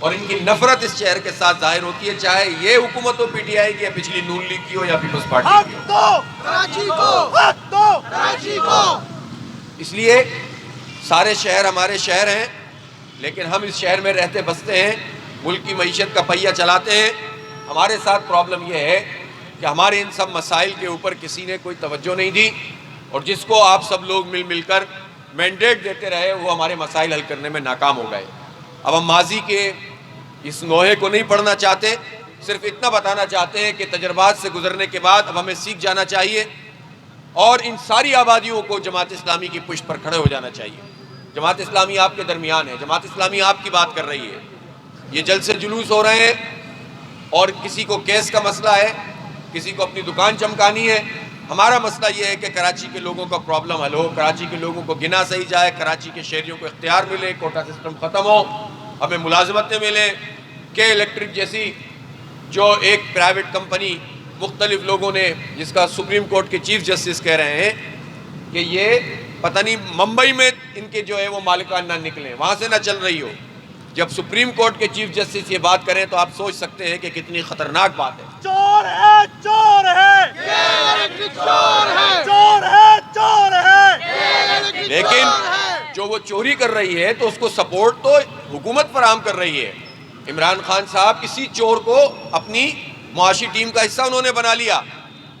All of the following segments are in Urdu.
اور ان کی نفرت اس شہر کے ساتھ ظاہر ہوتی ہے، چاہے یہ حکومت ہو پی ٹی آئی کی یا پچھلی نون لیگ کی ہو یا پیپلز پارٹی کی ہو۔ اس لیے سارے شہر ہمارے شہر ہیں، لیکن ہم اس شہر میں رہتے بستے ہیں، ملک کی معیشت کا پہیہ چلاتے ہیں۔ ہمارے ساتھ پرابلم یہ ہے کہ ہمارے ان سب مسائل کے اوپر کسی نے کوئی توجہ نہیں دی، اور جس کو آپ سب لوگ مل کر مینڈیٹ دیتے رہے وہ ہمارے مسائل حل کرنے میں ناکام ہو گئے۔ اب ہم ماضی کے اس نوحے کو نہیں پڑھنا چاہتے، صرف اتنا بتانا چاہتے ہیں کہ تجربات سے گزرنے کے بعد اب ہمیں سیکھ جانا چاہیے اور ان ساری آبادیوں کو جماعت اسلامی کی پشت پر کھڑے ہو جانا چاہیے۔ جماعت اسلامی آپ کے درمیان ہے، جماعت اسلامی آپ کی بات کر رہی ہے۔ یہ جلسے جلوس ہو رہے ہیں اور کسی کو کیس کا مسئلہ ہے، کسی کو اپنی دکان چمکانی ہے۔ ہمارا مسئلہ یہ ہے کہ کراچی کے لوگوں کا پرابلم حل ہو، کراچی کے لوگوں کو گنا صحیح جائے، کراچی کے شہریوں کو اختیار ملے، کوٹا سسٹم ختم ہو، ہمیں ملازمتیں ملیں۔ کے الیکٹرک جیسی جو ایک پرائیویٹ کمپنی مختلف لوگوں نے، جس کا سپریم کورٹ کے چیف جسٹس کہہ رہے ہیں کہ یہ پتہ نہیں ممبئی میں ان کے جو ہے وہ مالکان نہ نکلیں، وہاں سے نہ چل رہی ہو۔ جب سپریم کورٹ کے چیف جسٹس یہ بات کریں تو آپ سوچ سکتے ہیں کہ کتنی خطرناک بات ہے۔ چور ہے، چور ہے، چور ہے، چور ہے، چور ہے۔ لیکن جو وہ چوری کر رہی ہے تو اس کو سپورٹ تو حکومت فراہم کر رہی ہے۔ عمران خان صاحب کسی چور کو اپنی معاشی ٹیم کا حصہ انہوں نے بنا لیا،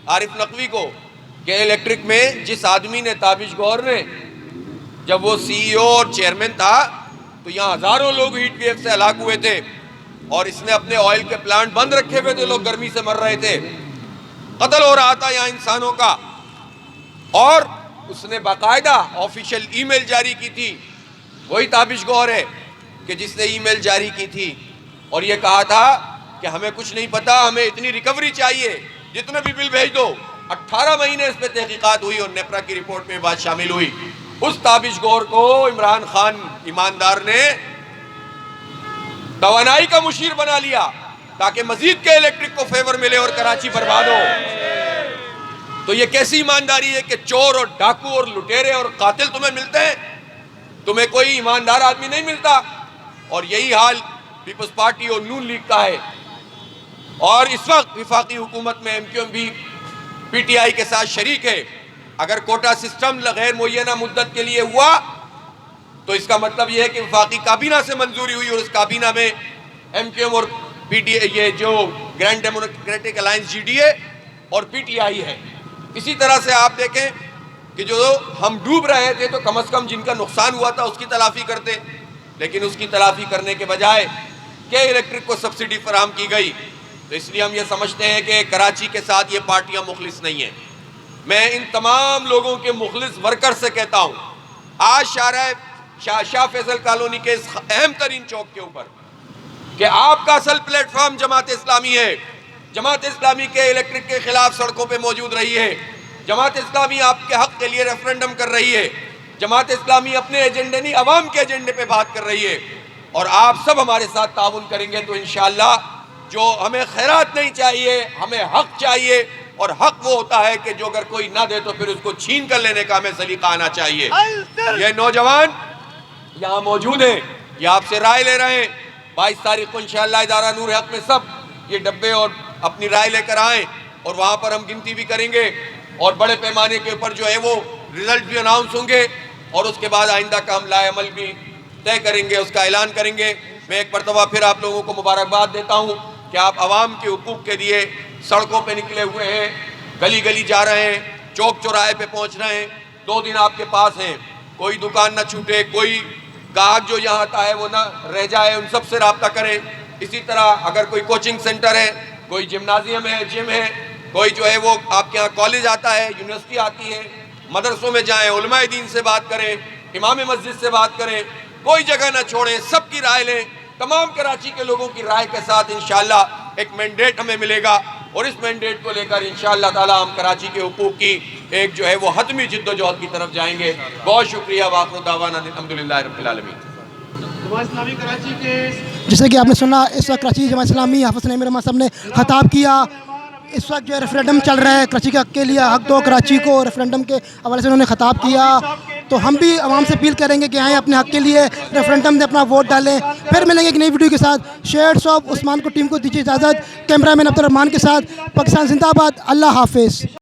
عارف نقوی کو۔ کہ الیکٹرک میں جس آدمی نے، تابش گور نے، جب وہ سی ای او اور چیئرمین تھا تو یہاں ہزاروں لوگ ہیٹ ویو سے ہلاک ہوئے تھے، اور اس نے اپنے آئل کے پلانٹ بند رکھے ہوئے تھے، لوگ گرمی سے مر رہے تھے، قتل ہو رہا تھا یہاں انسانوں کا، اور اس نے باقاعدہ آفیشیل ای میل جاری کی تھی۔ وہی تابش گور ہے کہ جس نے ای میل جاری کی تھی اور یہ کہا تھا کہ ہمیں کچھ نہیں پتا، ہمیں اتنی ریکوری چاہیے، جتنے بھی بل بھیج دو۔ 18 مہینے اس پہ تحقیقات ہوئی اور نیپرا کی رپورٹ میں بات شامل ہوئی۔ اس تابش گور کو عمران خان ایماندار نے توانائی کا مشیر بنا لیا تاکہ مزید کے الیکٹرک کو فیور ملے اور کراچی برباد ہو۔ تو یہ کیسی ایمانداری ہے کہ چور اور ڈاکو اور لٹیرے اور قاتل تمہیں ملتے ہیں، تمہیں کوئی ایماندار آدمی نہیں ملتا؟ اور یہی حال پیپلز پارٹی اور نون لیگ کا ہے۔ اور اس وقت وفاقی حکومت میں ایم کیو ایم بھی پی ٹی آئی کے ساتھ شریک ہے۔ اگر کوٹا سسٹم غیر معینہ مدت کے لیے ہوا تو اس کا مطلب یہ ہے کہ وفاقی کابینہ سے منظوری ہوئی، اور اس کابینہ میں ایم کیو ایم اور پی ٹی آئی، یہ جو grand democratic alliance G D A اور پی ٹی آئی ہے۔ اسی طرح سے آپ دیکھیں کہ جو ہم ڈوب رہے تھے تو کم از کم جن کا نقصان ہوا تھا اس کی تلافی کرتے، لیکن اس کی تلافی کرنے کے بجائے کہ الیکٹرک کو سبسڈی فراہم کی گئی۔ تو اس لیے ہم یہ سمجھتے ہیں کہ کراچی کے ساتھ یہ پارٹیاں مخلص نہیں ہیں۔ میں ان تمام لوگوں کے مخلص ورکر سے کہتا ہوں، آج شاہ فیصل کالونی کے اس اہم ترین چوک کے اوپر کہ آپ کا اصل پلیٹ فارم جماعت اسلامی ہے، جماعت اسلامی کے الیکٹرک کے خلاف سڑکوں پہ موجود رہی ہے، جماعت اسلامی آپ کے حق کے لیے ریفرنڈم کر رہی ہے، جماعت اسلامی اپنے ایجنڈے نہیں عوام کے ایجنڈے پہ بات کر رہی ہے، اور آپ سب ہمارے ساتھ تعاون کریں گے تو انشاءاللہ جو ہمیں خیرات نہیں چاہیے، ہمیں حق چاہیے، اور حق وہ ہوتا ہے کہ جو اگر کوئی نہ دے تو پھر اس کو چھین کر لینے کا ہمیں سلیقہ آنا چاہیے۔ یہ نوجوان یہاں موجود ہیں، یہ آپ سے رائے لے رہے ہیں۔ 22 تاریخ کو انشاءاللہ ادارہ نور حق میں سب یہ ڈبے اور اپنی رائے لے کر آئیں، اور وہاں پر ہم گنتی بھی کریں گے، اور بڑے پیمانے کے اوپر جو ہے وہ رزلٹ بھی اناؤنس ہوں گے، اور اس کے بعد آئندہ کا ہم لائے عمل بھی طے کریں گے، اس کا اعلان کریں گے۔ میں ایک مرتبہ پھر آپ لوگوں کو مبارکباد دیتا ہوں کہ آپ عوام کے حقوق کے لیے سڑکوں پہ نکلے ہوئے ہیں، گلی گلی جا رہے ہیں، چوک چوراہے پہ پہنچ رہے ہیں۔ 2 دن آپ کے پاس ہیں، کوئی دکان نہ چھوٹے، کوئی گاہک جو یہاں آتا ہے وہ نہ رہ جائے، ان سب سے رابطہ کریں۔ اسی طرح اگر کوئی کوچنگ سینٹر ہے، کوئی جمنازیم ہے، جم ہے، کوئی جو ہے وہ آپ کے ہاں کالج آتا ہے، یونیورسٹی آتی ہے، مدرسوں میں جائیں، علماء دین سے بات کریں، امام مسجد سے بات کریں، کوئی جگہ نہ چھوڑیں، سب کی رائے لیں۔ تمام کراچی کے لوگوں کی رائے کے ساتھ انشاءاللہ ایک مینڈیٹ ہمیں ملے گا، اور اس مینڈیٹ کو لے کر انشاءاللہ تعالی ہم کراچی کے حقوق کی ایک جو ہے وہ حتمی جد و جہد کی طرف جائیں گے۔ بہت شکریہ، وآخر دعوانا الحمدللہ رب العالمین۔ جماعت اسلامی کراچی کے جیسے کہ آپ نے سنا اس وقت کراچی جماعت اسلامی حافظ نعیم الرحمن صاحب نے خطاب کیا۔ اس وقت جو ریفرینڈم چل رہا ہے کراچی کے حق کے لیے، حق دو کراچی کو، ریفرینڈم کے حوالے سے انہوں نے خطاب کیا۔ تو ہم بھی عوام سے اپیل کریں گے کہ آئیں اپنے حق کے لیے ریفرینڈم میں اپنا ووٹ ڈالیں. پھر ملیں گے ایک نئی ویڈیو کے ساتھ. شیئرس آف عثمان کو ٹیم کو دیجیے اجازت. کیمرہ مین عبد الرحمان کے ساتھ پاکستان زندہ باد. اللہ حافظ.